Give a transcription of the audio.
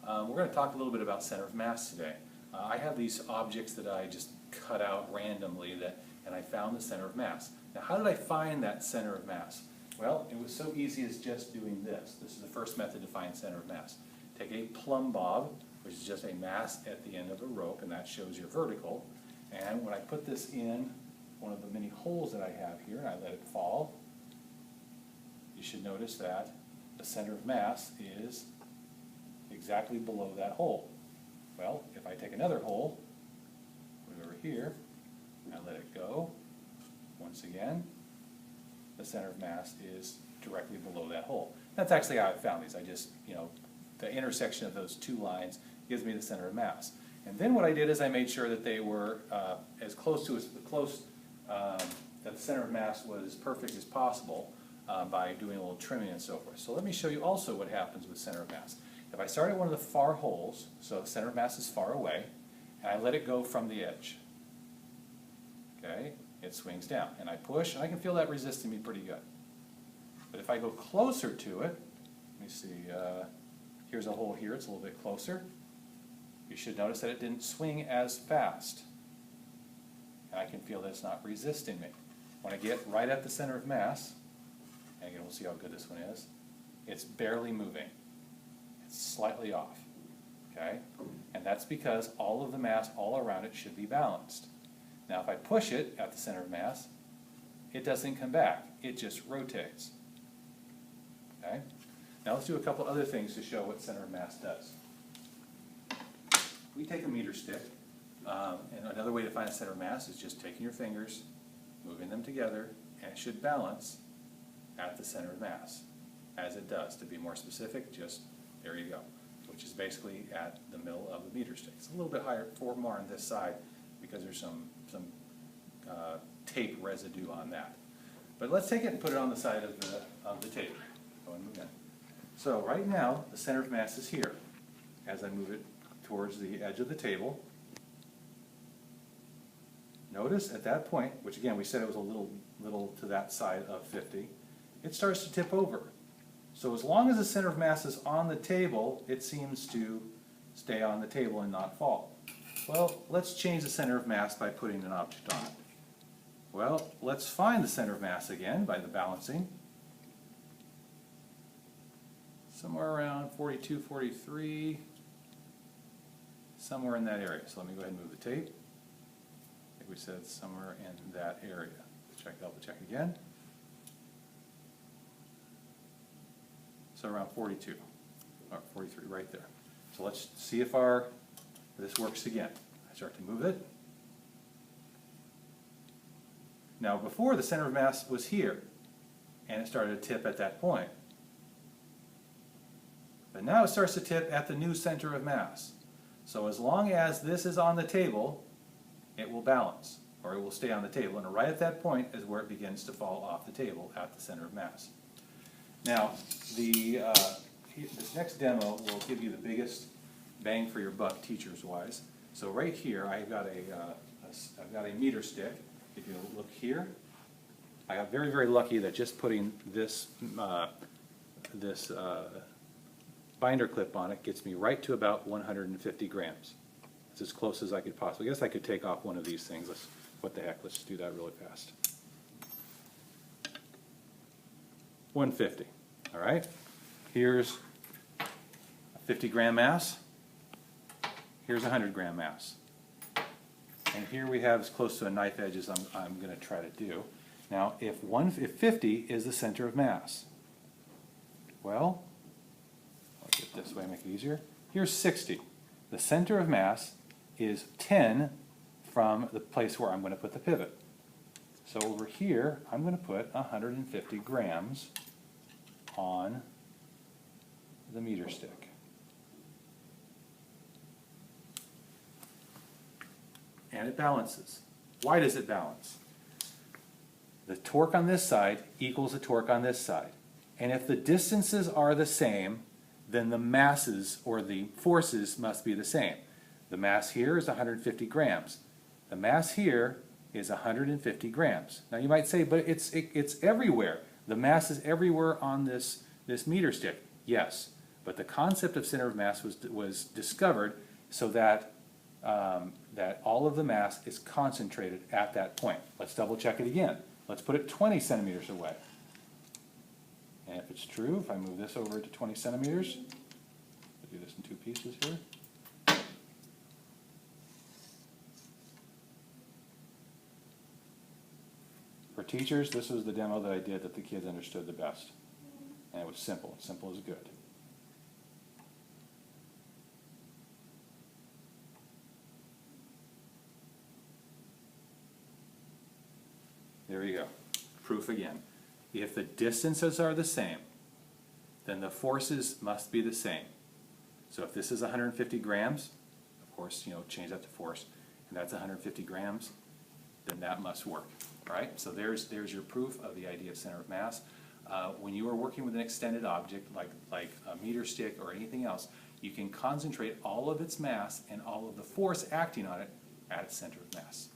We're going to talk a little bit about center of mass today. I have these objects that I just cut out randomly and I found the center of mass. Now how did I find that center of mass? Well, it was so easy as just doing this. This is the first method to find center of mass. Take a plumb bob, which is just a mass at the end of a rope, and that shows your vertical. And when I put this in one of the many holes that I have here and I let it fall, you should notice that the center of mass is exactly below that hole. Well, if I take another hole, put it over here, and let it go, once again, the center of mass is directly below that hole. That's actually how I found these. I just, the intersection of those two lines gives me the center of mass. And then what I did is I made sure that they were as close to that the center of mass was as perfect as possible by doing a little trimming and so forth. So let me show you also what happens with center of mass. If I start at one of the far holes, so the center of mass is far away, and I let it go from the edge, okay, it swings down. And I push, and I can feel that resisting me pretty good. But if I go closer to it, let me see, here's a hole here, it's a little bit closer. You should notice that it didn't swing as fast. And I can feel that it's not resisting me. When I get right at the center of mass, and again, we'll see how good this one is, it's barely moving. It's slightly off, okay? And that's because all of the mass all around it should be balanced. Now if I push it at the center of mass, it doesn't come back, it just rotates, okay? Now let's do a couple other things to show what center of mass does. We take a meter stick, and another way to find the center of mass is just taking your fingers, moving them together, and it should balance at the center of mass, as it does. To be more specific, just there you go, which is basically at the middle of the meter stick. It's a little bit higher, more on this side, because there's some tape residue on that. But let's take it and put it on the side of the tape. Go and move in. So right now, the center of mass is here. As I move it towards the edge of the table, notice at that point, which again we said it was a little to that side of 50, it starts to tip over. So as long as the center of mass is on the table, it seems to stay on the table and not fall. Well, let's change the center of mass by putting an object on it. Well, let's find the center of mass again by the balancing. Somewhere around 42, 43, somewhere in that area. So let me go ahead and move the tape. I think we said somewhere in that area. Double check again. So around 42, or 43, right there. So let's see if this works again. I start to move it. Now before, the center of mass was here, and it started to tip at that point. But now it starts to tip at the new center of mass. So as long as this is on the table, it will balance, or it will stay on the table. And right at that point is where it begins to fall off the table at the center of mass. Now, this next demo will give you the biggest bang for your buck, teachers-wise. So right here, I've got a meter stick. If you look here, I got very, very lucky that just putting this binder clip on it gets me right to about 150 grams. It's as close as I could possibly. I guess I could take off one of these things. What the heck, let's do that really fast. 150, all right? Here's a 50-gram mass. Here's a 100-gram mass. And here we have as close to a knife edge as I'm going to try to do. Now, if 50 is the center of mass, well, I'll get it this way, make it easier. Here's 60. The center of mass is 10 from the place where I'm going to put the pivot. So over here, I'm going to put 150 grams on the meter stick. And it balances. Why does it balance? The torque on this side equals the torque on this side. And if the distances are the same, then the masses or the forces must be the same. The mass here is 150 grams. The mass here is 150 grams. Now you might say, but it's everywhere. The mass is everywhere on this meter stick. Yes, But the concept of center of mass was discovered so that, that all of the mass is concentrated at that point. Let's double check it again. Let's put it 20 centimeters away. And if it's true, if I move this over to 20 centimeters, I'll do this in two pieces here. For teachers, this was the demo that I did that the kids understood the best. And it was simple. Simple is good. There you go. Proof again. If the distances are the same, then the forces must be the same. So if this is 150 grams, of course, change that to force, and that's 150 grams, then that must work, right? So there's your proof of the idea of center of mass. When you are working with an extended object like a meter stick or anything else, you can concentrate all of its mass and all of the force acting on it at its center of mass.